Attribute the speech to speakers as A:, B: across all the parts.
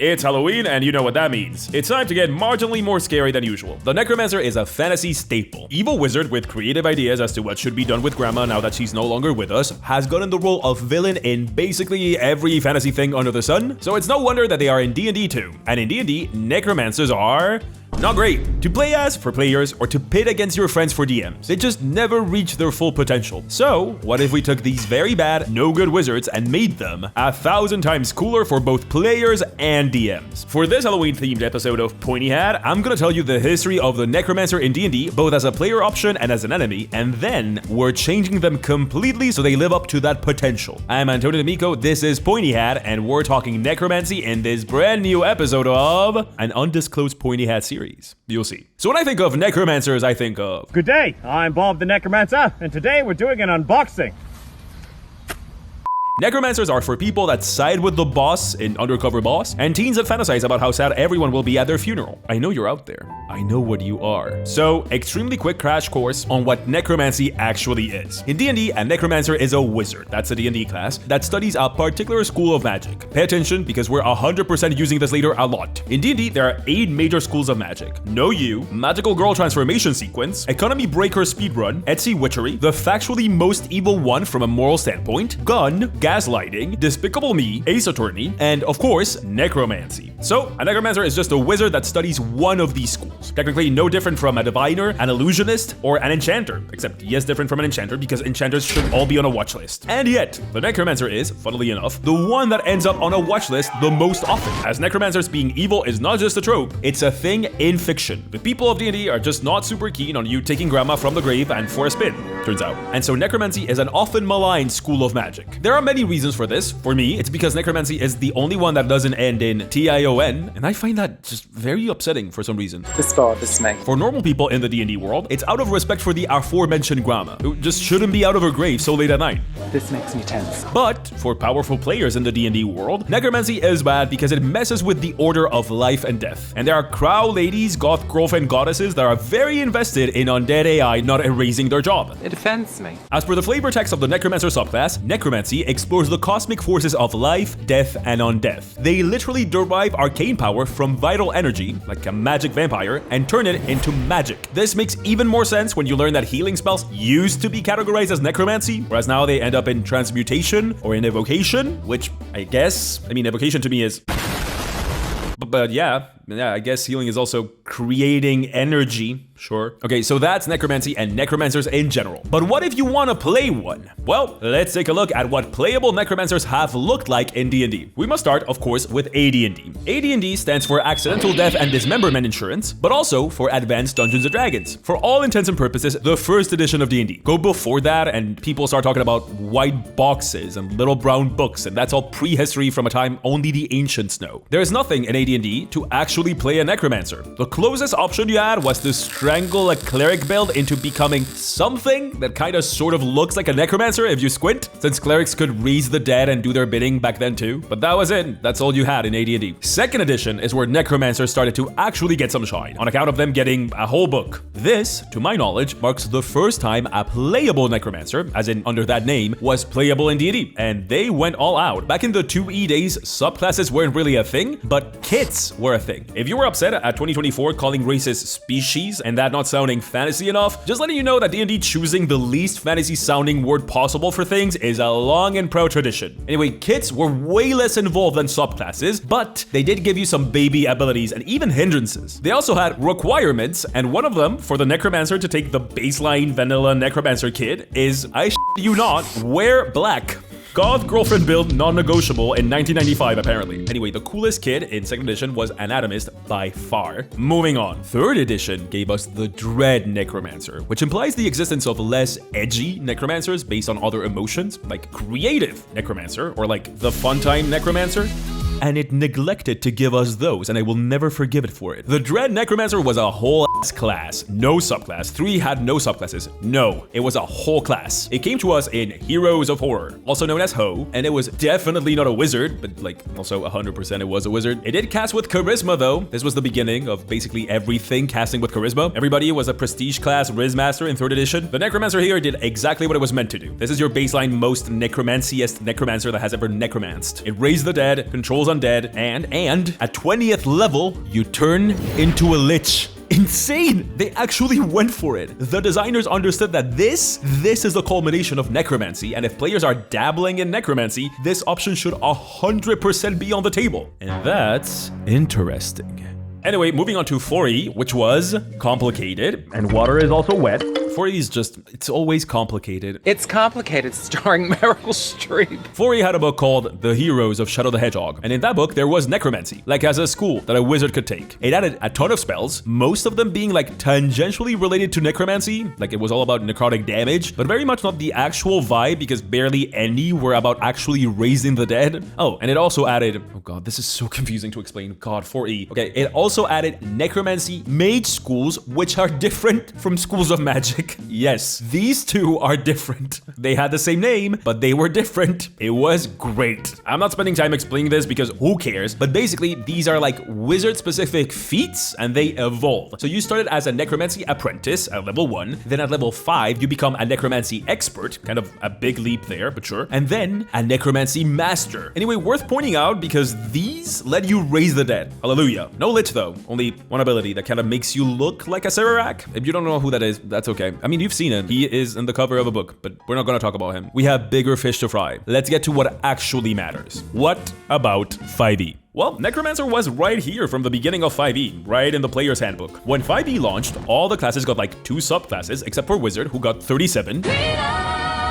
A: It's Halloween, and you know what that means. It's time to get marginally more scary than usual. The Necromancer is a fantasy staple. Evil wizard with creative ideas as to what should be done with grandma now that she's no longer with us has gotten the role of villain in basically every fantasy thing under the sun, so it's no wonder that they are in D&D too. And in D&D, Necromancers are not great to play as for players or to pit against your friends for DMs. They just never reach their full potential. So what if we took these very bad, no good wizards and made them 1,000 times cooler for both players and DMs? For this Halloween themed episode of Pointy Hat, I'm gonna tell you the history of the Necromancer in D&D, both as a player option and as an enemy, and then we're changing them completely so they live up to that potential. I'm Antonio D'Amico, this is Pointy Hat, and we're talking necromancy in this brand new episode of an undisclosed Pointy Hat series. You'll see. So when I think of necromancers, I think of...
B: Good day, I'm Bob the Necromancer, and today we're doing an unboxing.
A: Necromancers are for people that side with the boss in Undercover Boss, and teens that fantasize about how sad everyone will be at their funeral. I know you're out there. I know what you are. So, extremely quick crash course on what necromancy actually is. In D&D, a necromancer is a wizard, that's a D&D class, that studies a particular school of magic. Pay attention, because we're 100% using this later a lot. In D&D, there are 8 major schools of magic. Know You, Magical Girl Transformation Sequence, Economy Breaker Speedrun, Etsy Witchery, the factually most evil one from a moral standpoint, Gun, Gaslighting, Despicable Me, Ace Attorney, and of course, Necromancy. So, a necromancer is just a wizard that studies one of these schools. Technically no different from a diviner, an illusionist, or an enchanter, except yes, different from an enchanter because enchanters should all be on a watch list. And yet, the necromancer is, funnily enough, the one that ends up on a watch list the most often, as necromancers being evil is not just a trope, it's a thing in fiction. The people of D&D are just not super keen on you taking grandma from the grave and for a spin, turns out. And so necromancy is an often maligned school of magic. There are many reasons for this. For me, it's because necromancy is the only one that doesn't end in T-I-O-N, and I find that just very upsetting for some reason. For normal people in the D&D world, it's out of respect for the aforementioned grandma, who just shouldn't be out of her grave so late at night.
C: This makes me tense.
A: But for powerful players in the D&D world, necromancy is bad because it messes with the order of life and death. And there are crow ladies, goth girlfriend goddesses that are very invested in undead AI not erasing their job.
C: It offends me.
A: As per the flavor text of the necromancer subclass, necromancy explores the cosmic forces of life, death, and undeath. They literally derive arcane power from vital energy, like a magic vampire, and turn it into magic. This makes even more sense when you learn that healing spells used to be categorized as necromancy, whereas now they end up in transmutation or in evocation, which evocation to me is... But yeah, I guess healing is also creating energy. Sure. Okay, so that's necromancy and necromancers in general. But what if you want to play one? Well, let's take a look at what playable necromancers have looked like in D&D. We must start, of course, with AD&D. AD&D stands for Accidental Death and Dismemberment Insurance, but also for Advanced Dungeons & Dragons. For all intents and purposes, the first edition of D&D. Go before that and people start talking about white boxes and little brown books, and that's all prehistory from a time only the ancients know. There is nothing in AD&D to actually play a necromancer. The closest option you had was to strangle a cleric build into becoming something that kind of sort of looks like a necromancer if you squint, since clerics could raise the dead and do their bidding back then too. But that was it. That's all you had in AD&D. Second edition is where necromancers started to actually get some shine, on account of them getting a whole book. This, to my knowledge, marks the first time a playable necromancer, as in under that name, was playable in D&D, and they went all out. Back in the 2E days, subclasses weren't really a thing, but kits were a thing. If you were upset at 2024 calling races species and that not sounding fantasy enough, just letting you know that D&D choosing the least fantasy sounding word possible for things is a long and proud tradition. Anyway, kits were way less involved than subclasses, but they did give you some baby abilities and even hindrances. They also had requirements, and one of them for the necromancer to take the baseline vanilla necromancer kit is, I shit you not, wear black. Goth girlfriend build non-negotiable in 1995 apparently. Anyway, the coolest kid in second edition was Anatomist by far. Moving on. Third edition gave us the Dread Necromancer, which implies the existence of less edgy necromancers based on other emotions, like Creative Necromancer or like the Fun Time Necromancer. And it neglected to give us those, and I will never forgive it for it. The Dread Necromancer was a whole class, no subclass. 3 had no subclasses. No, it was a whole class. It came to us in Heroes of Horror, also known as Ho, and it was definitely not a wizard, but like also 100% it was a wizard. It did cast with charisma though. This was the beginning of basically everything casting with charisma. Everybody was a prestige class Riz Master in 3rd edition. The Necromancer here did exactly what it was meant to do. This is your baseline most necromanciest necromancer that has ever necromanced. It raised the dead, controls undead, and at 20th level, you turn into a lich. Insane! They actually went for it. The designers understood that this is the culmination of necromancy, and if players are dabbling in necromancy, this option should 100% be on the table. And that's interesting. Anyway, moving on to 4E, which was complicated.
B: And water is also wet.
A: 4E is just, it's always complicated.
C: It's complicated, starring Meryl Streep.
A: 4E had a book called The Heroes of Shadow the Hedgehog, and in that book there was necromancy, like as a school that a wizard could take. It added a ton of spells, most of them being like tangentially related to necromancy, like it was all about necrotic damage, but very much not the actual vibe because barely any were about actually raising the dead. Oh, and it also added, oh god, this is so confusing to explain, god, 4E. Okay, it also added necromancy mage schools, which are different from schools of magic. Yes, these two are different. They had the same name, but they were different. It was great. I'm not spending time explaining this because who cares? But basically, these are like wizard-specific feats, and they evolve. So you started as a necromancy apprentice at level 1, then at level 5, you become a necromancy expert, kind of a big leap there, but sure, and then a necromancy master. Anyway, worth pointing out because these let you raise the dead. Hallelujah. No lich though, only one ability that kind of makes you look like a Serarak. If you don't know who that is, that's okay. I mean, you've seen it. He is in the cover of a book, but we're not gonna talk about him. We have bigger fish to fry. Let's get to what actually matters. What about 5e? Well, Necromancer was right here from the beginning of 5e, right in the player's handbook. When 5e launched, all the classes got like 2 subclasses, except for Wizard, who got 37.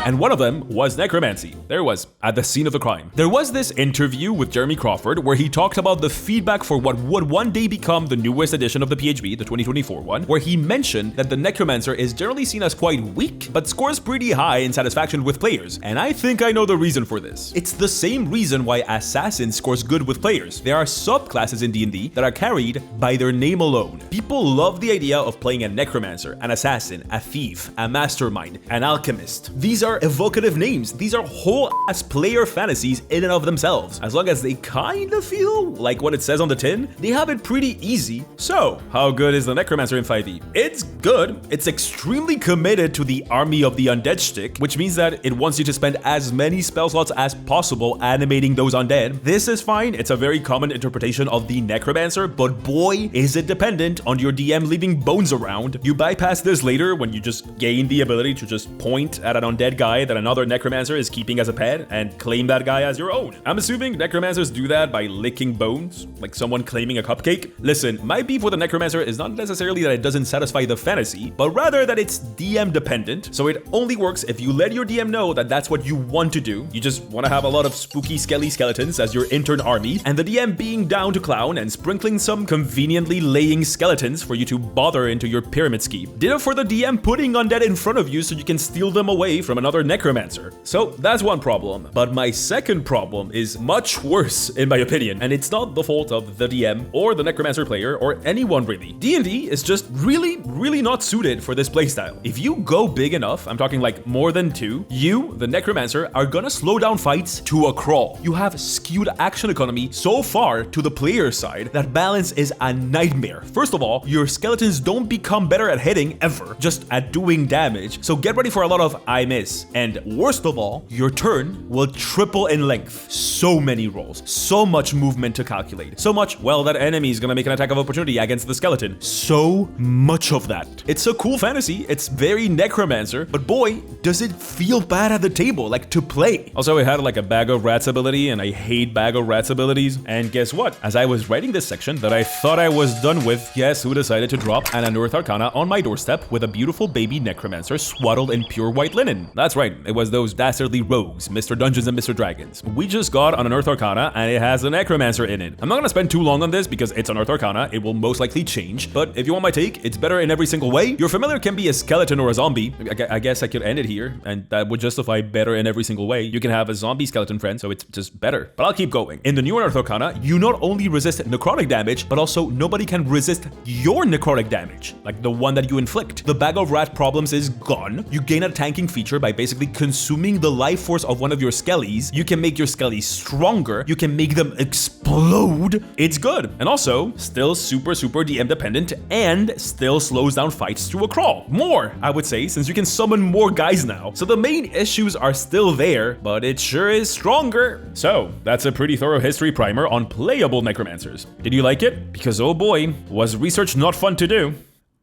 A: And one of them was necromancy. There was, at the scene of the crime. There was this interview with Jeremy Crawford where he talked about the feedback for what would one day become the newest edition of the PHB, the 2024 one, where he mentioned that the necromancer is generally seen as quite weak, but scores pretty high in satisfaction with players. And I think I know the reason for this. It's the same reason why assassin scores good with players. There are subclasses in D&D that are carried by their name alone. People love the idea of playing a necromancer, an assassin, a thief, a mastermind, an alchemist. These are evocative names. These are whole ass player fantasies in and of themselves. As long as they kind of feel like what it says on the tin, they have it pretty easy. So, how good is the necromancer in 5e? It's good. It's extremely committed to the army of the undead shtick, which means that it wants you to spend as many spell slots as possible animating those undead. This is fine. It's a very common interpretation of the necromancer, but boy, is it dependent on your DM leaving bones around. You bypass this later when you just gain the ability to just point at an undead guy that another necromancer is keeping as a pet and claim that guy as your own. I'm assuming necromancers do that by licking bones, like someone claiming a cupcake. Listen, my beef with a necromancer is not necessarily that it doesn't satisfy the fantasy, but rather that it's DM dependent, so it only works if you let your DM know that that's what you want to do. You just want to have a lot of spooky skelly skeletons as your intern army, and the DM being down to clown and sprinkling some conveniently laying skeletons for you to bother into your pyramid scheme. Ditto for the DM putting undead in front of you so you can steal them away from another necromancer. So that's one problem. But my second problem is much worse in my opinion, and it's not the fault of the DM or the necromancer player or anyone really. D&D is just really not suited for this playstyle. If you go big enough, I'm talking like more than 2, you, the necromancer, are gonna slow down fights to a crawl. You have skewed action economy so far to the player side that balance is a nightmare. First of all, your skeletons don't become better at hitting ever, just at doing damage, so get ready for a lot of I miss. And worst of all, your turn will triple in length. So many rolls, so much movement to calculate, so much, well, that enemy is gonna make an attack of opportunity against the skeleton. So much of that. It's a cool fantasy, it's very necromancer, but boy, does it feel bad at the table, like to play. Also, it had like a bag of rats ability, and I hate bag of rats abilities. And guess what? As I was writing this section that I thought I was done with, guess who decided to drop an Unearthed Arcana on my doorstep with a beautiful baby necromancer swaddled in pure white linen? That's That's right, it was those dastardly rogues, Mr. Dungeons and Mr. Dragons. We just got an Unearthed Arcana, and it has a necromancer in it. I'm not gonna spend too long on this because it's Unearthed Arcana, it will most likely change, but if you want my take, it's better in every single way. Your familiar can be a skeleton or a zombie. I guess I could end it here, and that would justify better in every single way. You can have a zombie skeleton friend, so it's just better. But I'll keep going. In the new Unearthed Arcana, you not only resist necrotic damage, but also nobody can resist your necrotic damage, like the one that you inflict. The bag of rat problems is gone. You gain a tanking feature by basically consuming the life force of one of your skellies. You can make your skellies stronger. You can make them explode. It's good. And also, still super DM dependent and still slows down fights to a crawl. More, I would say, since you can summon more guys now. So the main issues are still there, but it sure is stronger. So that's a pretty thorough history primer on playable necromancers. Did you like it? Because oh boy, was research not fun to do.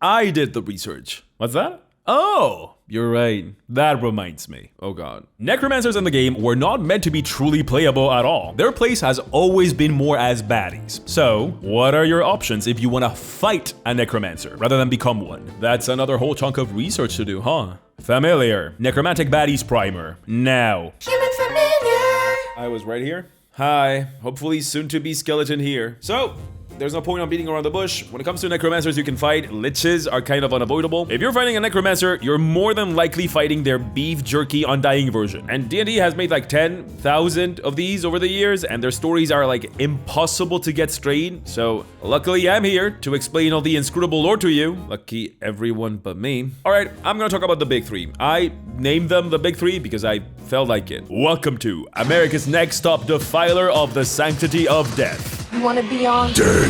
A: I did the research. What's that? Oh, you're right. That reminds me. Oh god. Necromancers in the game were not meant to be truly playable at all. Their place has always been more as baddies. So, what are your options if you want to fight a necromancer rather than become one? That's another whole chunk of research to do, huh? Familiar. Necromantic baddies primer. Now. Human familiar. I was right here. Hi. Hopefully soon to be skeleton here. So, there's no point on beating around the bush. When it comes to necromancers you can fight, liches are kind of unavoidable. If you're fighting a necromancer, you're more than likely fighting their beef jerky undying version. And D&D has made like 10,000 of these over the years, and their stories are like impossible to get straight. So luckily I'm here to explain all the inscrutable lore to you. Lucky everyone but me. Alright, I'm gonna talk about the big three. I named them the big three because I felt like it. Welcome to America's Next Top Defiler of the Sanctity of Death.
D: You want to be on?
A: Dead.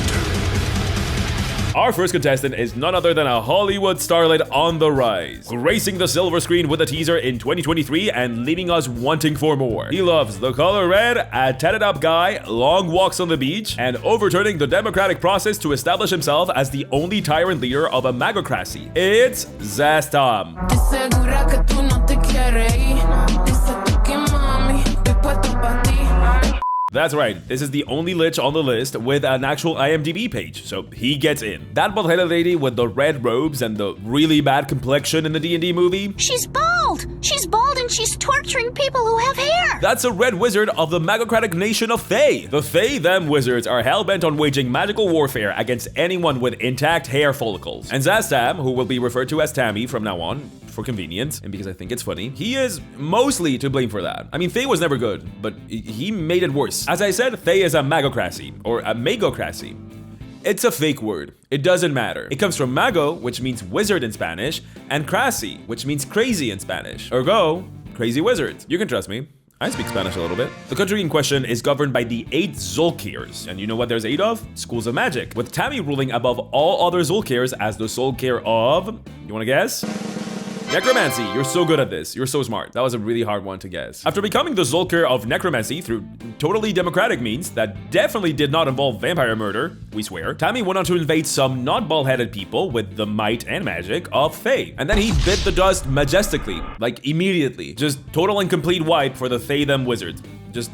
A: Our first contestant is none other than a Hollywood starlet on the rise, gracing the silver screen with a teaser in 2023 and leaving us wanting for more. He loves the color red, a tatted up guy, long walks on the beach, and overturning the democratic process to establish himself as the only tyrant leader of a magocracy. It's Zastam. That's right, this is the only lich on the list with an actual IMDb page, so he gets in. That bald-headed lady with the red robes and the really bad complexion in the D&D movie?
D: She's bald! She's bald and she's torturing people who have hair!
A: That's a red wizard of the magocratic nation of Fae. The Fae, them wizards, are hell-bent on waging magical warfare against anyone with intact hair follicles. And Zastam, who will be referred to as Tammy from now on, for convenience, and because I think it's funny, he is mostly to blame for that. I mean, Fae was never good, but he made it worse. As I said, Fae is a magocracy, or a magocracy. It's a fake word. It doesn't matter. It comes from mago, which means wizard in Spanish, and crasi, which means crazy in Spanish. Ergo, crazy wizards. You can trust me. I speak Spanish a little bit. The country in question is governed by the 8 Zolkirs, and you know what there's 8 of? Schools of magic, with Tammy ruling above all other Zolkirs as the Zolkir of... You wanna guess? Necromancy, you're so good at this. You're so smart. That was a really hard one to guess. After becoming the Zolkir of Necromancy through totally democratic means that definitely did not involve vampire murder, we swear, Tammy went on to invade some not bald-headed people with the might and magic of Fae. And then he bit the dust majestically, like immediately. Just total and complete wipe for the Fae them wizards. Just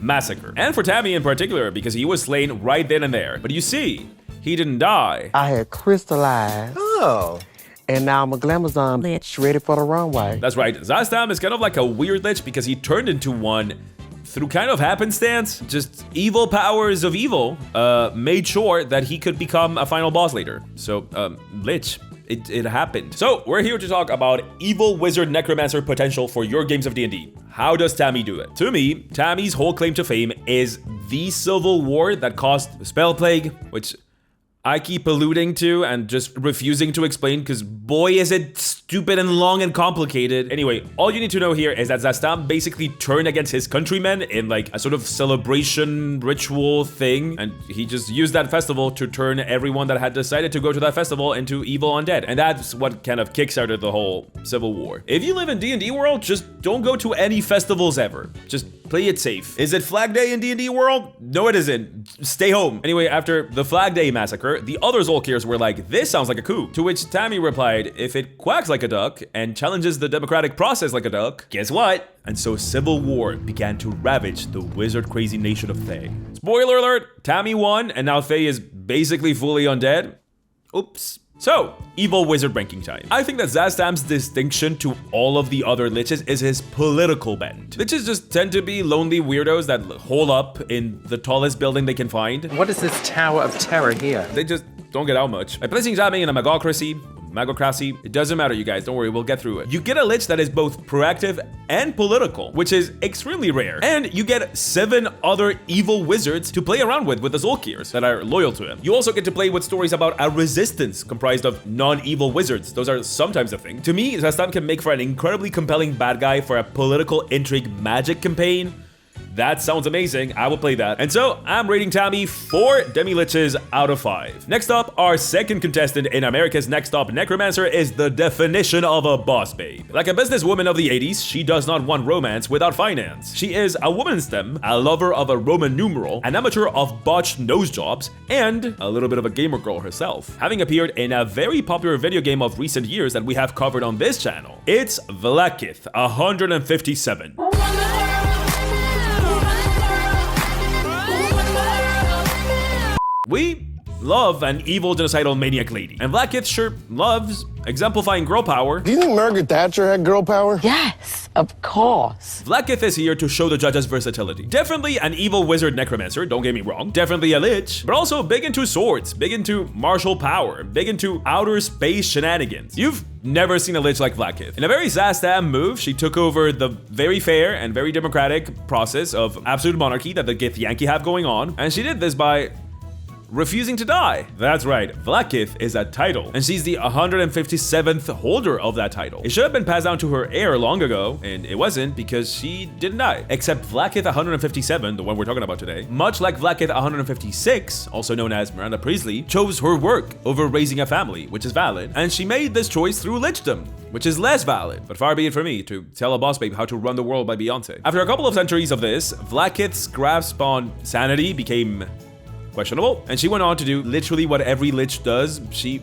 A: massacre. And for Tammy in particular, because he was slain right then and there. But you see, he didn't die.
E: I had crystallized. Oh. And now I'm a glamazon lich ready for the runway.
A: That's right, Zastam is kind of like a weird lich because he turned into one through kind of happenstance. Just evil powers of evil made sure that he could become a final boss later. So, lich. It happened. So, we're here to talk about evil wizard necromancer potential for your games of D&D. How does Tammy do it? To me, Tammy's whole claim to fame is the civil war that caused the spell plague, which I keep alluding to and just refusing to explain because boy is it stupid and long and complicated. Anyway, all you need to know here is that Zastam basically turned against his countrymen in like a sort of celebration ritual thing, and he just used that festival to turn everyone that had decided to go to that festival into evil undead, and that's what kind of kickstarted the whole civil war. If you live in D&D world, just don't go to any festivals ever. Just play it safe. Is it Flag Day in D&D world? No, it isn't. Stay home. Anyway, after the Flag Day massacre, the other Zolkirs were like, this sounds like a coup. To which Tammy replied, if it quacks like a duck and challenges the democratic process like a duck, guess what? And so civil war began to ravage the wizard crazy nation of Fae. Spoiler alert, Tammy won, and now Fae is basically fully undead. Oops. So, evil wizard ranking time. I think that Zastam's distinction to all of the other liches is his political bent. Liches just tend to be lonely weirdos that hole up in the tallest building they can find.
C: What is this tower of terror here?
A: They just don't get out much. By placing Zame in a magocracy, it doesn't matter, you guys, don't worry, we'll get through it. You get a lich that is both proactive and political, which is extremely rare. And you get 7 other evil wizards to play around with the Zolkirs that are loyal to him. You also get to play with stories about a resistance comprised of non-evil wizards. Those are sometimes a thing. To me, Zastam can make for an incredibly compelling bad guy for a political intrigue magic campaign. That sounds amazing. I will play that. And so I'm rating Tammy 4 demi-liches out of 5. Next up, our second contestant in America's Next Top Necromancer is the definition of a boss babe. Like a businesswoman of the 80s, she does not want romance without finance. She is a woman in STEM, a lover of a Roman numeral, an amateur of botched nose jobs, and a little bit of a gamer girl herself. Having appeared in a very popular video game of recent years that we have covered on this channel, it's Vlaakith 157. We love an evil genocidal maniac lady, and Vlaakith sure loves exemplifying girl power.
E: Do you think Margaret Thatcher had girl power?
F: Yes, of course.
A: Vlaakith is here to show the judges versatility. Definitely an evil wizard necromancer, don't get me wrong. Definitely a lich, but also big into swords, big into martial power, big into outer space shenanigans. You've never seen a lich like Vlaakith. In a very Zastam move, she took over the very fair and very democratic process of absolute monarchy that the Githyanki have going on, and she did this by refusing to die. That's right, Vlaakith is a title, and she's the 157th holder of that title. It should have been passed down to her heir long ago, and it wasn't because she didn't die. Except Vlaakith 157, the one we're talking about today, much like Vlaakith 156, also known as Miranda Priestley, chose her work over raising a family, which is valid, and she made this choice through lichdom, which is less valid. But far be it for me to tell a boss babe how to run the world by Beyonce. After a couple of centuries of this, Vlaakith's grasp on sanity became questionable, and she went on to do literally what every lich does. She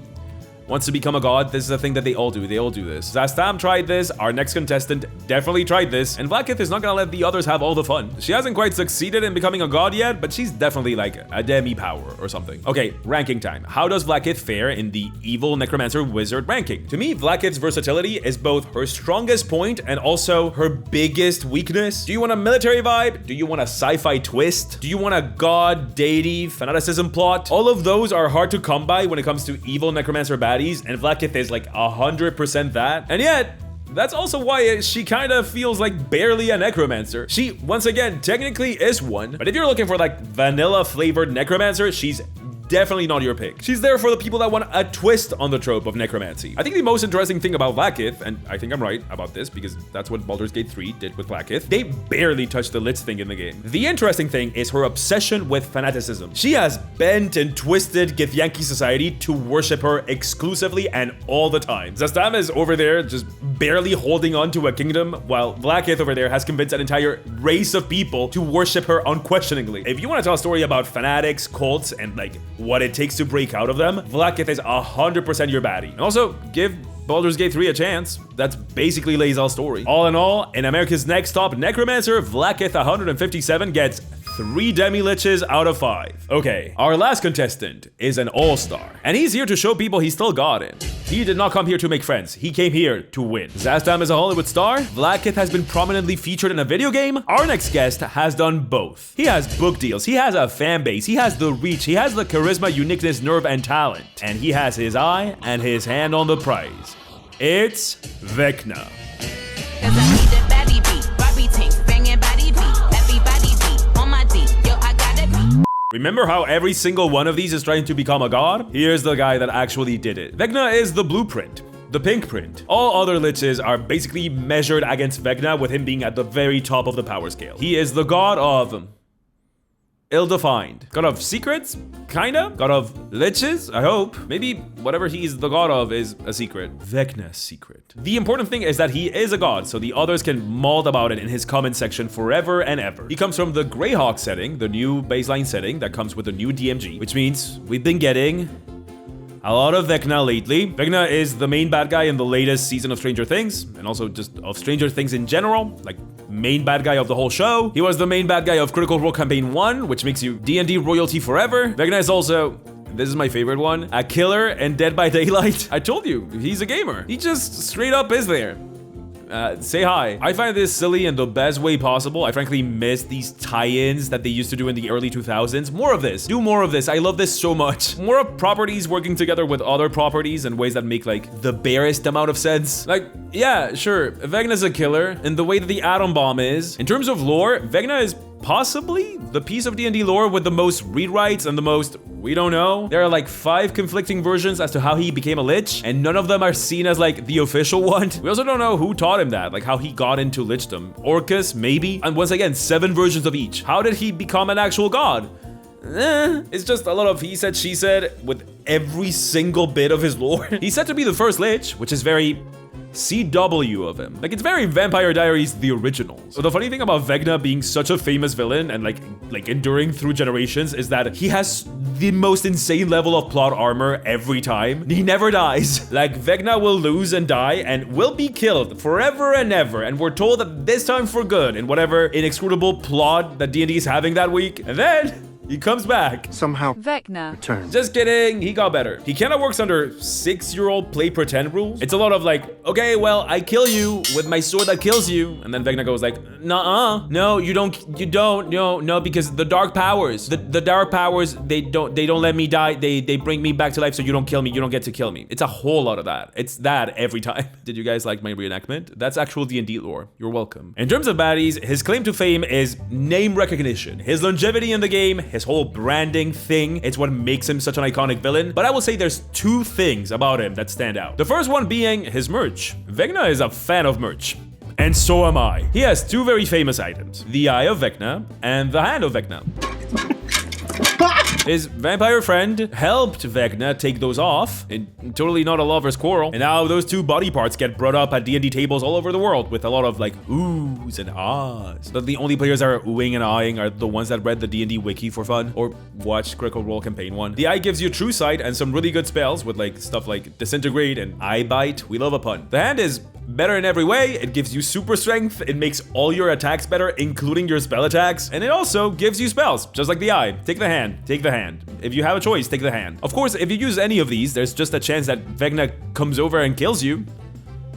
A: wants to become a god. This is a thing that they all do. They all do this. Zastam tried this. Our next contestant definitely tried this. And Vlaakith is not gonna let the others have all the fun. She hasn't quite succeeded in becoming a god yet, but she's definitely like a demi-power or something. Okay, ranking time. How does Vlaakith fare in the evil necromancer wizard ranking? To me, Vlaakith's versatility is both her strongest point and also her biggest weakness. Do you want a military vibe? Do you want a sci-fi twist? Do you want a god, deity, fanaticism plot? All of those are hard to come by when it comes to evil necromancer baddies, and Vlaakith is like 100% that. And yet, that's also why she kind of feels like barely a necromancer. She, once again, technically is one, but if you're looking for like vanilla flavored necromancer, she's definitely not your pick. She's there for the people that want a twist on the trope of necromancy. I think the most interesting thing about Vlaakith, and I think I'm right about this because that's what Baldur's Gate 3 did with Vlaakith, they barely touched the lich thing in the game. The interesting thing is her obsession with fanaticism. She has bent and twisted Githyanki society to worship her exclusively and all the time. Zastam is over there just barely holding on to a kingdom, while Vlaakith over there has convinced an entire race of people to worship her unquestioningly. If you want to tell a story about fanatics, cults, and like what it takes to break out of them, Vlaakith is 100% your baddie. And also, give Baldur's Gate 3 a chance. That's basically Lae'zel's story. All in all, in America's Next Top Necromancer, Vlaakith 157 gets 3 demi-liches out of 5. Okay, our last contestant is an all-star, and he's here to show people he's still got it. He did not come here to make friends, he came here to win. Zastam is a Hollywood star, Vlaakith has been prominently featured in a video game. Our next guest has done both. He has book deals, he has a fan base, he has the reach, he has the charisma, uniqueness, nerve, and talent. And he has his eye and his hand on the prize. It's Vecna. Remember how every single one of these is trying to become a god? Here's the guy that actually did it. Vecna is the blueprint, the pink print. All other liches are basically measured against Vecna, with him being at the very top of the power scale. He is the god of ill-defined. God of secrets? Kinda? God of liches? I hope. Maybe whatever he's the god of is a secret. Vecna's secret. The important thing is that he is a god, so the others can maul about it in his comment section forever and ever. He comes from the Greyhawk setting, the new baseline setting that comes with the new DMG, which means we've been getting a lot of Vecna lately. Vecna is the main bad guy in the latest season of Stranger Things, and also just of Stranger Things in general, like main bad guy of the whole show. He was the main bad guy of Critical Role Campaign 1, which makes you D&D royalty forever. Vecna is also This is my favorite one. A killer and Dead by Daylight. I told you, he's a gamer. He just straight up is there. Say hi. I find this silly in the best way possible. I frankly miss these tie-ins that they used to do in the early 2000s. More of this. Do more of this. I love this so much. More of properties working together with other properties in ways that make like the barest amount of sense. Like, yeah, sure, Vegna's a killer in the way that the atom bomb is. In terms of lore, Vegna is possibly the piece of D&D lore with the most rewrites and the most we don't know. There are like 5 conflicting versions as to how he became a lich, and none of them are seen as like the official one. We also don't know who taught him that, like how he got into lichdom. Orcus, maybe? And once again, 7 versions of each. How did he become an actual god? It's just a lot of he said, she said with every single bit of his lore. He's said to be the first lich, which is very CW of him. Like, it's very Vampire Diaries, the original. So the funny thing about Vegna being such a famous villain and like enduring through generations is that he has the most insane level of plot armor every time. He never dies. Like, Vegna will lose and die and will be killed forever and ever. And we're told that this time for good in whatever inexcrutable plot that D&D is having that week. And then he comes back.
G: Somehow
H: Vecna
G: returns.
A: Just kidding, he got better. He kinda works under 6-year-old play pretend rules. It's a lot of like, okay, well, I kill you with my sword that kills you. And then Vegna goes like, nuh-uh. No, you don't, no, because the dark powers, the dark powers, they don't let me die. They bring me back to life so you don't kill me, you don't get to kill me. It's a whole lot of that. It's that every time. Did you guys like my reenactment? That's actual D&D lore. You're welcome. In terms of baddies, his claim to fame is name recognition. His longevity in the game, his whole branding thing, it's what makes him such an iconic villain. But I will say there's 2 things about him that stand out. The first one being his merch. Vegna is a fan of merch. And so am I. He has 2 very famous items. The Eye of Vecna and the Hand of Vecna. His vampire friend helped Vecna take those off, and totally not a lover's quarrel. And now those 2 body parts get brought up at D&D tables all over the world with a lot of like oohs and ahs. But the only players that are oohing and ahhing are the ones that read the D&D wiki for fun or watched Critical Role Campaign 1. The eye gives you true sight and some really good spells with like stuff like disintegrate and eye bite. We love a pun. The hand is better in every way. It gives you super strength. It makes all your attacks better, including your spell attacks. And it also gives you spells, just like the eye. Take the hand. Take the hand. If you have a choice, take the hand. Of course, if you use any of these, there's just a chance that Vegna comes over and kills you.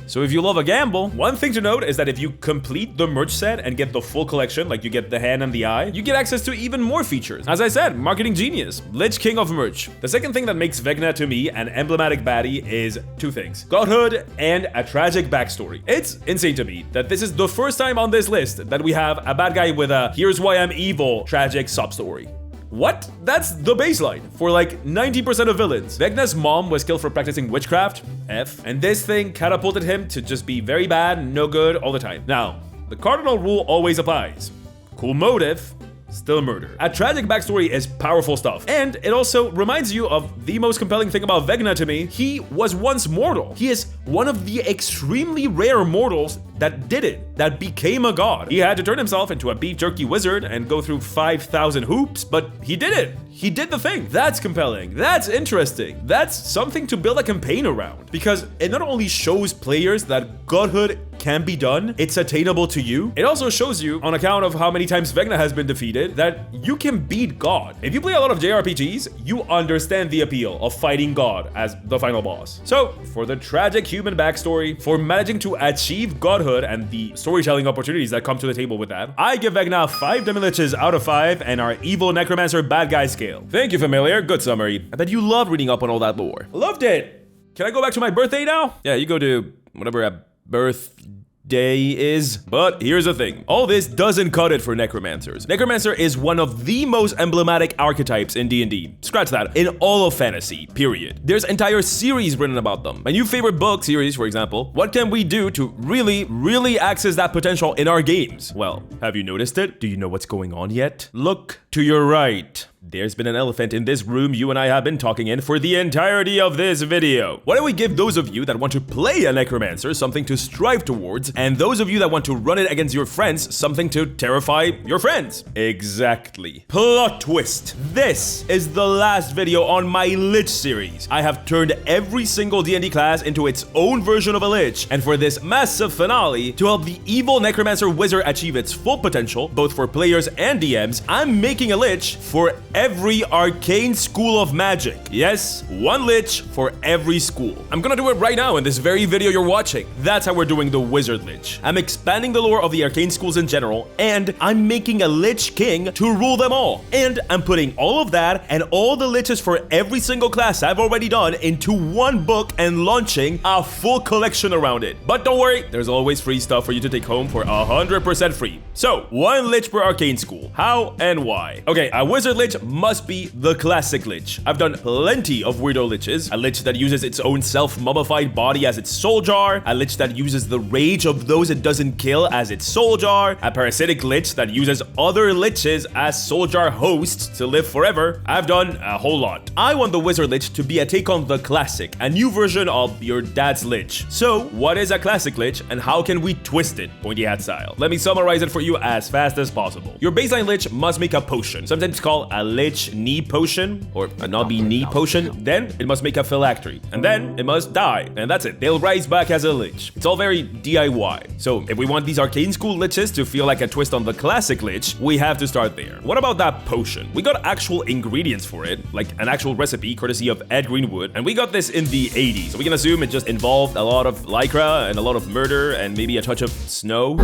A: So if you love a gamble, one thing to note is that if you complete the merch set and get the full collection, like you get the hand and the eye, you get access to even more features. As I said, marketing genius, Lich King of merch. The second thing that makes Vegna to me an emblematic baddie is 2 things: godhood and a tragic backstory. It's insane to me that this is the first time on this list that we have a bad guy with a here's why I'm evil tragic sub-story. What? That's the baseline for like 90% of villains. Vegna's mom was killed for practicing witchcraft, F, and this thing catapulted him to just be very bad, no good all the time. Now, the cardinal rule always applies. Cool motive, still murder. A tragic backstory is powerful stuff. And it also reminds you of the most compelling thing about Vegna to me. He was once mortal. He is one of the extremely rare mortals that did it, that became a god. He had to turn himself into a beef jerky wizard and go through 5,000 hoops, but he did it. He did the thing. That's compelling. That's interesting. That's something to build a campaign around. Because it not only shows players that godhood can be done, it's attainable to you, it also shows you, on account of how many times Vegna has been defeated, that you can beat God. If you play a lot of JRPGs, you understand the appeal of fighting God as the final boss. So, for the tragic human backstory, for managing to achieve godhood and the storytelling opportunities that come to the table with that, I give Vegna 5 Demoliches out of 5 and our evil necromancer bad guy scale. Thank you, familiar. Good summary. I bet you love reading up on all that lore. Loved it. Can I go back to my birthday now? Yeah, you go to whatever a birthday is. But here's the thing. All this doesn't cut it for necromancers. Necromancer is one of the most emblematic archetypes in D&D. Scratch that. In all of fantasy, period. There's entire series written about them. My new favorite book series, for example. What can we do to really access that potential in our games? Well, have you noticed it? Do you know what's going on yet? Look to your right. There's been an elephant in this room you and I have been talking in for the entirety of this video. Why don't we give those of you that want to play a necromancer something to strive towards, and those of you that want to run it against your friends something to terrify your friends? Exactly. Plot twist. This is the last video on my Lich series. I have turned every single D&D class into its own version of a Lich, and for this massive finale, to help the evil necromancer wizard achieve its full potential, both for players and DMs, I'm making making a lich for every arcane school of magic. Yes, one lich for every school. I'm gonna do it right now in this very video you're watching. That's how we're doing the wizard lich. I'm expanding the lore of the arcane schools in general, and I'm making a lich king to rule them all. And I'm putting all of that and all the liches for every single class I've already done into one book and launching a full collection around it. But don't worry, there's always free stuff for you to take home for 100% free. So, one lich per arcane school. How and why? Okay, a wizard lich must be the classic lich. I've done plenty of weirdo liches. A lich that uses its own self-mummified body as its soul jar. A lich that uses the rage of those it doesn't kill as its soul jar. A parasitic lich that uses other liches as soul jar hosts to live forever. I've done a whole lot. I want the wizard lich to be a take on the classic, a new version of your dad's lich. So, what is a classic lich and how can we twist it, Pointy Hat style? Let me summarize it for you as fast as possible. Your baseline lich must make a potion, sometimes called a lich knee potion or a knobby knee potion. Then it must make a phylactery, and then it must die, and that's it. They'll rise back as a lich. It's all very DIY. So if we want these arcane school liches to feel like a twist on the classic lich, we have to start there. What about that potion? We got actual ingredients for it, like an actual recipe courtesy of Ed Greenwood, and we got this in the 80s. So we can assume it just involved a lot of lycra and a lot of murder and maybe a touch of snow.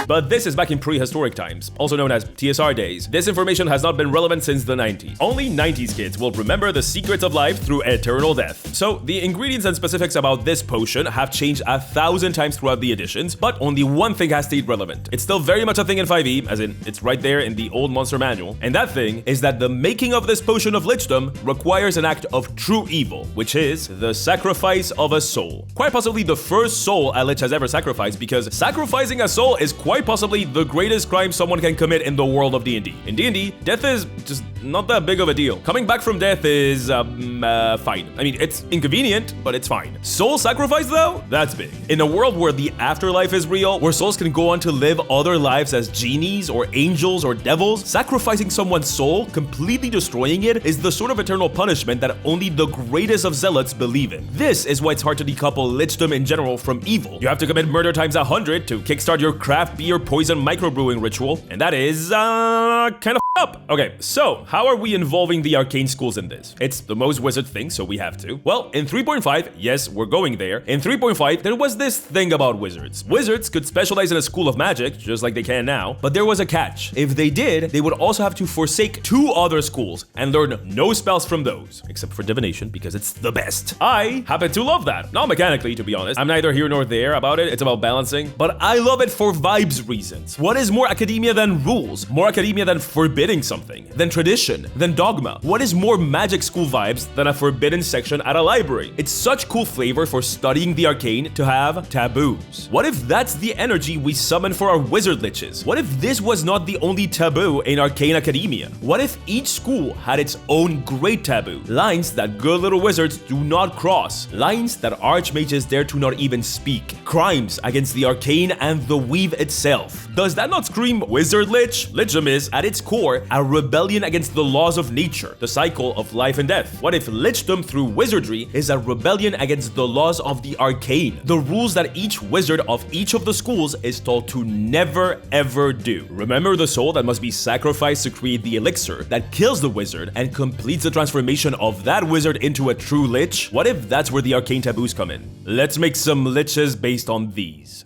A: But this is back in prehistoric times, also known as TSR days. This information has not been relevant since the 90s. Only 90s kids will remember the secrets of life through eternal death. So the ingredients and specifics about this potion have changed 1,000 times throughout the editions, but only one thing has stayed relevant. It's still very much a thing in 5e, as in it's right there in the old monster manual, and that thing is that the making of this potion of lichdom requires an act of true evil, which is the sacrifice of a soul. Quite possibly the first soul a lich has ever sacrificed, because sacrificing a soul is quite possibly the greatest crime someone can commit in the world of D&D. In D&D, death is just not that big of a deal. Coming back from death is, fine. I mean, it's inconvenient, but it's fine. Soul sacrifice, though? That's big. In a world where the afterlife is real, where souls can go on to live other lives as genies or angels or devils, sacrificing someone's soul, completely destroying it, is the sort of eternal punishment that only the greatest of zealots believe in. This is why it's hard to decouple lichdom in general from evil. You have to commit murder times 100 to kickstart your craft beer poison microbrewing ritual, and that is, kind of up. Okay, so how are we involving the arcane schools in this? It's the most wizard thing, so we have to. Well, in 3.5, yes, we're going there. In 3.5, there was this thing about wizards. Wizards could specialize in a school of magic, just like they can now, but there was a catch. If they did, they would also have to forsake 2 other schools and learn no spells from those, except for divination, because it's the best. I happen to love that. Not mechanically, to be honest. I'm neither here nor there about it. It's about balancing, but I love it for vibes reasons. What is more academia than rules? More academia than forbidding something, than tradition, than dogma? What is more magic school vibes than a forbidden section at a library? It's such cool flavor for studying the arcane to have taboos. What if that's the energy we summon for our wizard liches? What if this was not the only taboo in arcane academia? What if each school had its own great taboo? Lines that good little wizards do not cross. Lines that archmages dare to not even speak. Crimes against the arcane and the weave itself. Does that not scream wizard lich? Lichdom is, at its core, a rebellion against the laws of nature, the cycle of life and death. What if lichdom through wizardry is a rebellion against the laws of the arcane, the rules that each wizard of each of the schools is told to never ever do? Remember the soul that must be sacrificed to create the elixir that kills the wizard and completes the transformation of that wizard into a true lich? What if that's where the arcane taboos come in? Let's make some liches based on these.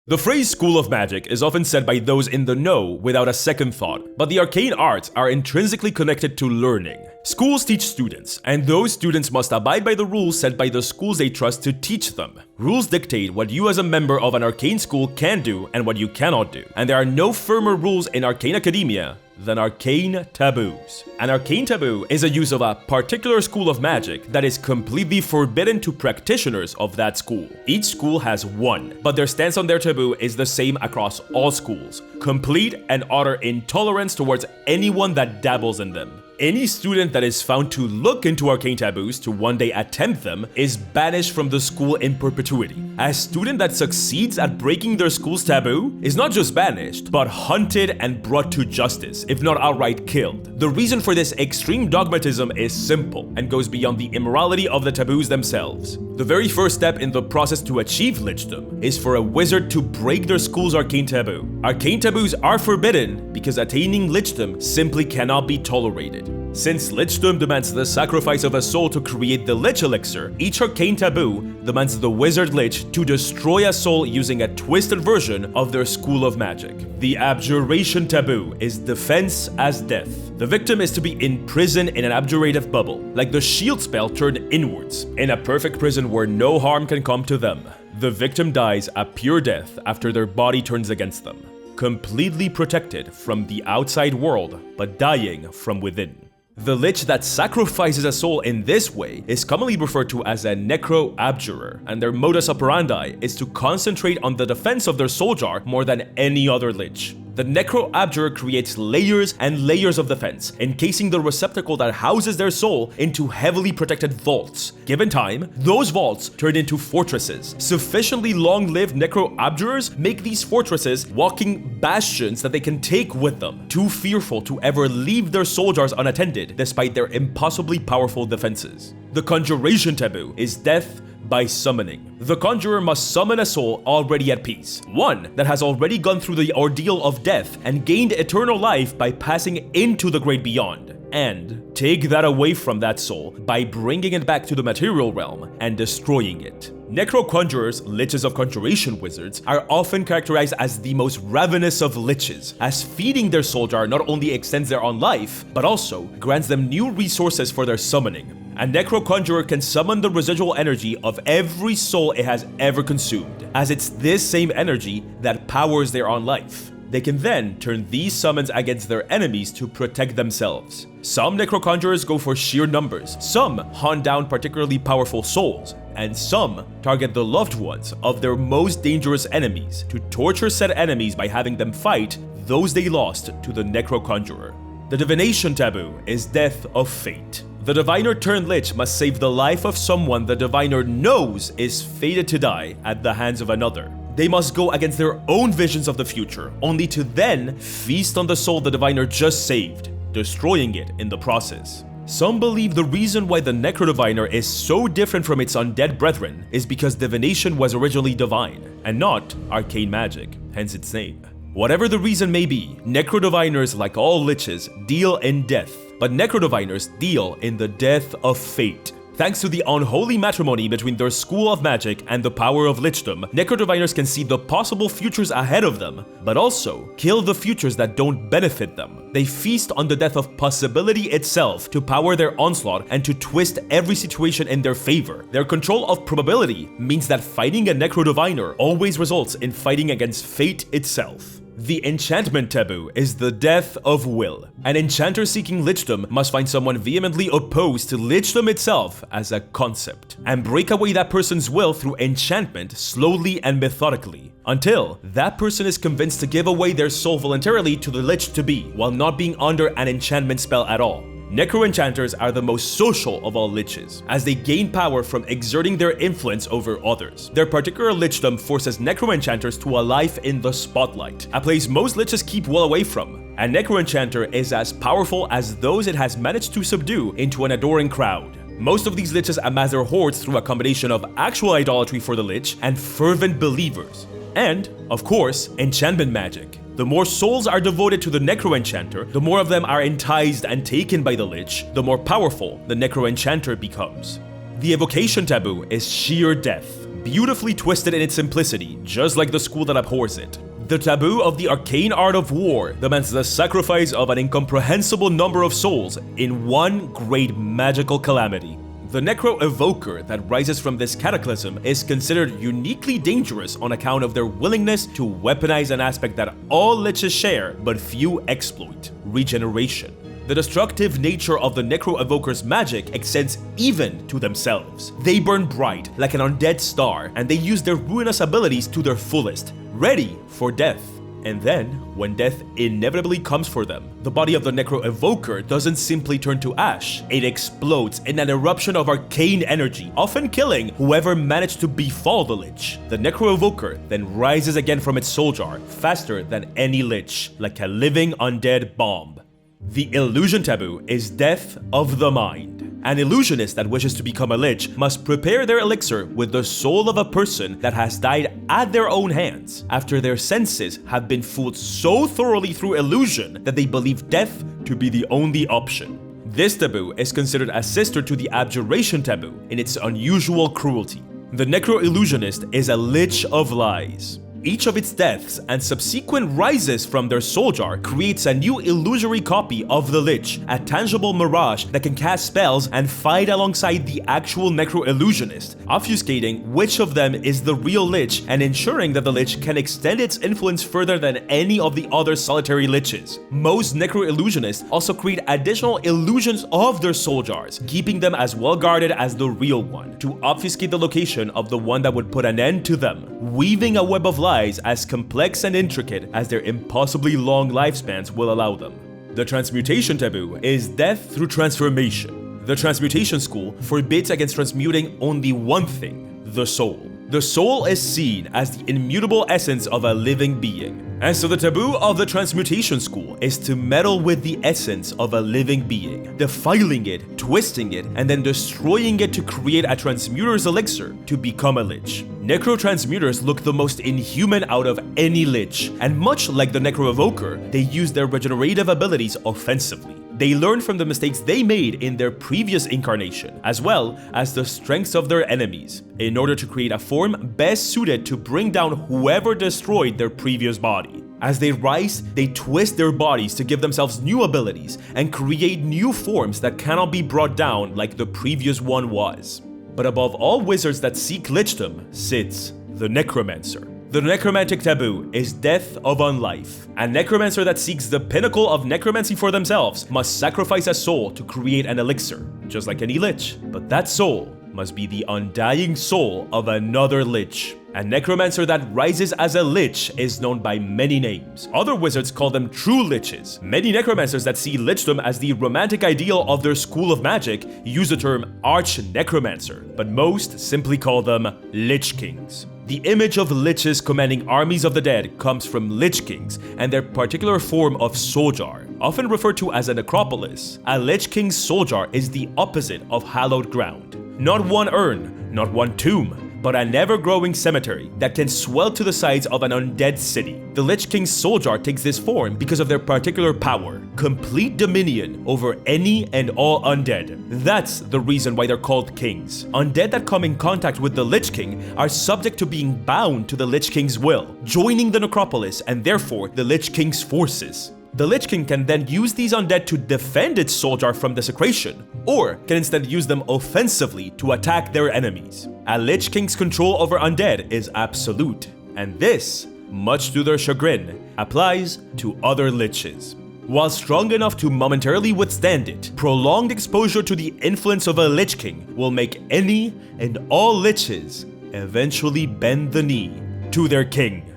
A: The phrase school of magic is often said by those in the know without a second thought, but the arcane arts are intrinsically connected to learning. Schools teach students, and those students must abide by the rules set by the schools they trust to teach them. Rules dictate what you as a member of an arcane school can do and what you cannot do, and there are no firmer rules in arcane academia than arcane taboos. An arcane taboo is a use of a particular school of magic that is completely forbidden to practitioners of that school. Each school has one, but their stance on their taboo is the same across all schools: complete and utter intolerance towards anyone that dabbles in them. Any student that is found to look into arcane taboos to one day attempt them is banished from the school in perpetuity. A student that succeeds at breaking their school's taboo is not just banished, but hunted and brought to justice, if not outright killed. The reason for this extreme dogmatism is simple and goes beyond the immorality of the taboos themselves. The very first step in the process to achieve lichdom is for a wizard to break their school's arcane taboo. Arcane taboos are forbidden because attaining lichdom simply cannot be tolerated. Since lichdom demands the sacrifice of a soul to create the lich elixir, each arcane taboo demands the wizard lich to destroy a soul using a twisted version of their school of magic. The abjuration taboo is defense as death. The victim is to be imprisoned in an abjurative bubble, like the shield spell turned inwards, in a perfect prison where no harm can come to them. The victim dies a pure death after their body turns against them, completely protected from the outside world, but dying from within. The lich that sacrifices a soul in this way is commonly referred to as a necro-abjurer, and their modus operandi is to concentrate on the defense of their soul jar more than any other lich. The necro-abjurer creates layers and layers of defense, encasing the receptacle that houses their soul into heavily protected vaults. Given time, those vaults turn into fortresses. Sufficiently long-lived necro-abjurers make these fortresses walking bastions that they can take with them, too fearful to ever leave their soul jars unattended despite their impossibly powerful defenses. The conjuration taboo is death by summoning. The conjurer must summon a soul already at peace, one that has already gone through the ordeal of death and gained eternal life by passing into the great beyond, and take that away from that soul by bringing it back to the material realm and destroying it. Necro-conjurers, liches of conjuration wizards, are often characterized as the most ravenous of liches, as feeding their soul jar not only extends their own life, but also grants them new resources for their summoning. A necro-conjurer can summon the residual energy of every soul it has ever consumed, as it's this same energy that powers their own life. They can then turn these summons against their enemies to protect themselves. Some necro-conjurers go for sheer numbers, some hunt down particularly powerful souls, and some target the loved ones of their most dangerous enemies to torture said enemies by having them fight those they lost to the necro-conjurer. The divination taboo is death of fate. The diviner turned lich must save the life of someone the diviner knows is fated to die at the hands of another. They must go against their own visions of the future, only to then feast on the soul the diviner just saved, destroying it in the process. Some believe the reason why the Necrodiviner is so different from its undead brethren is because divination was originally divine, and not arcane magic, hence its name. Whatever the reason may be, Necrodiviners, like all liches, deal in death, but Necrodiviners deal in the death of fate. Thanks to the unholy matrimony between their school of magic and the power of lichdom, Necrodiviners can see the possible futures ahead of them, but also kill the futures that don't benefit them. They feast on the death of possibility itself to power their onslaught and to twist every situation in their favor. Their control of probability means that fighting a Necrodiviner always results in fighting against fate itself. The enchantment taboo is the death of will. An enchanter seeking lichdom must find someone vehemently opposed to lichdom itself as a concept, and break away that person's will through enchantment slowly and methodically, until that person is convinced to give away their soul voluntarily to the lich to be, while not being under an enchantment spell at all. Necroenchanters are the most social of all liches, as they gain power from exerting their influence over others. Their particular lichdom forces necroenchanters to a life in the spotlight, a place most liches keep well away from. A necroenchanter is as powerful as those it has managed to subdue into an adoring crowd. Most of these liches amass their hordes through a combination of actual idolatry for the lich and fervent believers. And, of course, enchantment magic. The more souls are devoted to the necroenchanter, the more of them are enticed and taken by the lich, the more powerful the necroenchanter becomes. The evocation taboo is sheer death, beautifully twisted in its simplicity, just like the school that abhors it. The taboo of the arcane art of war demands the sacrifice of an incomprehensible number of souls in one great magical calamity. The necro-evoker that rises from this cataclysm is considered uniquely dangerous on account of their willingness to weaponize an aspect that all liches share but few exploit: regeneration. The destructive nature of the necro-evoker's magic extends even to themselves. They burn bright like an undead star, and they use their ruinous abilities to their fullest, ready for death. And then, when death inevitably comes for them, the body of the Necro Evoker doesn't simply turn to ash, it explodes in an eruption of arcane energy, often killing whoever managed to befall the lich. The Necro Evoker then rises again from its soul jar, faster than any lich, like a living undead bomb. The illusion taboo is death of the mind. An illusionist that wishes to become a lich must prepare their elixir with the soul of a person that has died at their own hands, after their senses have been fooled so thoroughly through illusion that they believe death to be the only option. This taboo is considered a sister to the abjuration taboo in its unusual cruelty. The necro-illusionist is a lich of lies. Each of its deaths and subsequent rises from their soul jar creates a new illusory copy of the lich, a tangible mirage that can cast spells and fight alongside the actual necro-illusionist, obfuscating which of them is the real lich and ensuring that the lich can extend its influence further than any of the other solitary liches. Most necro-illusionists also create additional illusions of their soul jars, keeping them as well guarded as the real one, to obfuscate the location of the one that would put an end to them, weaving a web of lies as complex and intricate as their impossibly long lifespans will allow them. The transmutation taboo is death through transformation. The transmutation school forbids against transmuting only one thing: the soul. The soul is seen as the immutable essence of a living being. And so the taboo of the transmutation school is to meddle with the essence of a living being, defiling it, twisting it, and then destroying it to create a transmuter's elixir to become a lich. Necrotransmuters look the most inhuman out of any lich, and much like the Necro Evoker, they use their regenerative abilities offensively. They learn from the mistakes they made in their previous incarnation, as well as the strengths of their enemies, in order to create a form best suited to bring down whoever destroyed their previous body. As they rise, they twist their bodies to give themselves new abilities and create new forms that cannot be brought down like the previous one was. But above all wizards that seek lichdom sits the necromancer. The necromantic taboo is death of unlife. A necromancer that seeks the pinnacle of necromancy for themselves must sacrifice a soul to create an elixir, just like any lich. But that soul must be the undying soul of another lich. A necromancer that rises as a lich is known by many names. Other wizards call them true liches. Many necromancers that see lichdom as the romantic ideal of their school of magic use the term arch-necromancer, but most simply call them lich kings. The image of liches commanding armies of the dead comes from lich kings and their particular form of soul jar. Often referred to as a necropolis, a lich king's soul jar is the opposite of hallowed ground. Not one urn, not one tomb, but an ever-growing cemetery that can swell to the size of an undead city. The Lich King's soul jar takes this form because of their particular power, complete dominion over any and all undead. That's the reason why they're called kings. Undead that come in contact with the Lich King are subject to being bound to the Lich King's will, joining the necropolis and therefore the Lich King's forces. The Lich King can then use these undead to defend its soul jar from desecration, or can instead use them offensively to attack their enemies. A Lich King's control over undead is absolute, and this, much to their chagrin, applies to other liches. While strong enough to momentarily withstand it, prolonged exposure to the influence of a Lich King will make any and all liches eventually bend the knee to their king.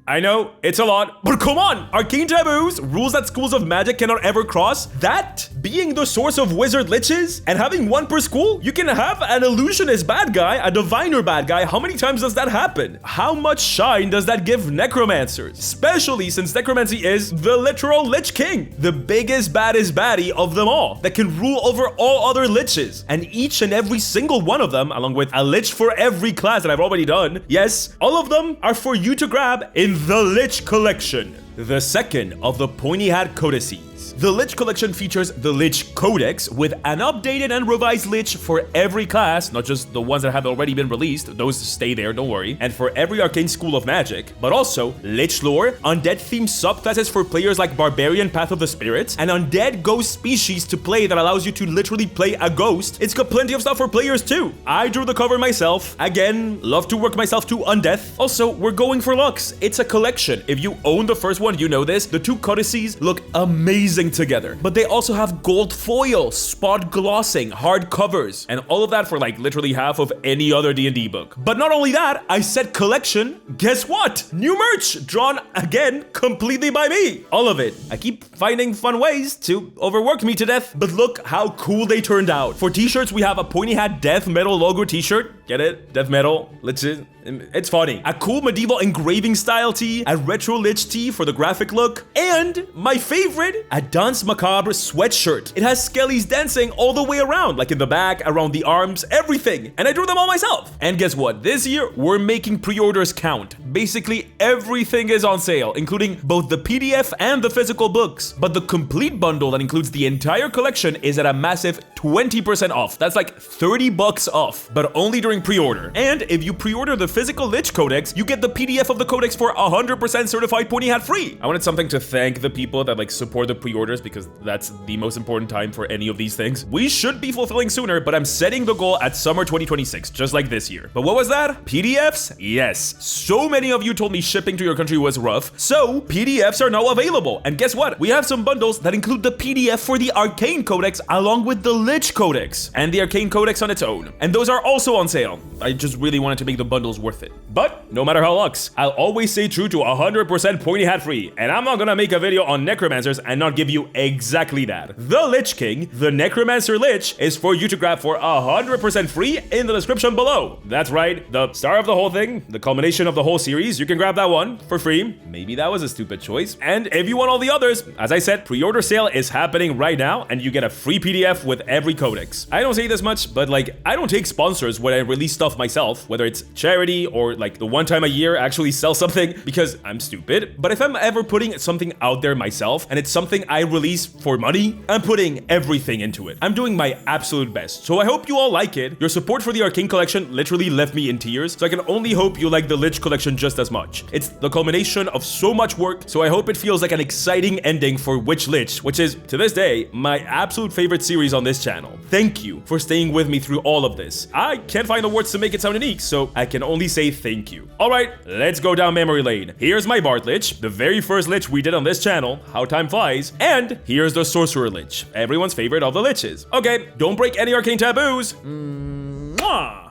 A: I know, it's a lot, but come on! Arcane taboos, rules that schools of magic cannot ever cross, that being the source of wizard liches, and having one per school, you can have an illusionist bad guy, a diviner bad guy. How many times does that happen? How much shine does that give necromancers? Especially since necromancy is the literal lich king, the biggest, baddest baddie of them all, that can rule over all other liches. And each and every single one of them, along with a lich for every class that I've already done, yes, all of them are for you to grab in the Lich Collection, the second of the Pointy Hat codices. The Lich Collection features the Lich Codex with an updated and revised Lich for every class, not just the ones that have already been released, those stay there, don't worry, and for every arcane school of magic, but also Lich Lore, undead-themed subclasses for players like Barbarian Path of the Spirits, an undead ghost species to play that allows you to literally play a ghost. It's got plenty of stuff for players too. I drew the cover myself. Again, love to work myself to undeath. Also, we're going for Lux. It's a collection. If you own the first one, you know this. The two codices look amazing amazing together. But they also have gold foil, spot glossing, hard covers, and all of that for like literally half of any other D&D book. But not only that, I said collection, guess what? New merch, drawn again completely by me. All of it. I keep finding fun ways to overwork me to death, but look how cool they turned out. For t-shirts, we have a pointy hat death metal logo t-shirt. Get it? Death metal. Legit. It's funny. A cool medieval engraving style tee, a retro lich tee for the graphic look, and my favorite, a Dance Macabre sweatshirt. It has skellies dancing all the way around, like in the back, around the arms, everything. And I drew them all myself. And guess what? This year, we're making pre-orders count. Basically, everything is on sale, including both the PDF and the physical books. But the complete bundle that includes the entire collection is at a massive 20% off. That's like 30 bucks off, but only during pre-order. And if you pre-order the physical Lich Codex, you get the PDF of the Codex for 100% certified Pointy Hat free. I wanted something to thank the people that like support the pre-orders because that's the most important time for any of these things. We should be fulfilling sooner, but I'm setting the goal at summer 2026, just like this year. But what was that? PDFs? Yes. So many of you told me shipping to your country was rough, so PDFs are now available. And guess what? We have some bundles that include the PDF for the Arcane Codex along with the Lich Codex and the Arcane Codex on its own. And those are also on sale. I just really wanted to make the bundles worth it. But no matter how lux, I'll always stay true to 100% Pointy Hat free, and I'm not gonna make a video on Necromancers and not give you exactly that. The Lich King, the Necromancer Lich, is for you to grab for 100% free in the description below. That's right, the star of the whole thing, the culmination of the whole series, you can grab that one for free. Maybe that was a stupid choice. And if you want all the others, as I said, pre-order sale is happening right now, and you get a free PDF with every codex. I don't say this much, but like, I don't take sponsors when I release stuff myself, whether it's charity or like the one time a year actually sell something, because I'm stupid. But if I'm ever putting something out there myself and it's something I release for money, I'm putting everything into it. I'm doing my absolute best. So I hope you all like it. Your support for the Arcane Collection literally left me in tears, so I can only hope you like the Lich Collection just as much. It's the culmination of so much work, so I hope it feels like an exciting ending for Witch Lich, which is, to this day, my absolute favorite series on this channel. Thank you for staying with me through all of this. I can't find the words to make it sound unique, so I can only say thank you. Alright, let's go down memory lane. Here's my Bard Lich, the very first Lich we did on this channel, how time flies, and here's the Sorcerer Lich, everyone's favorite of the Liches. Okay, don't break any arcane taboos. Mwah!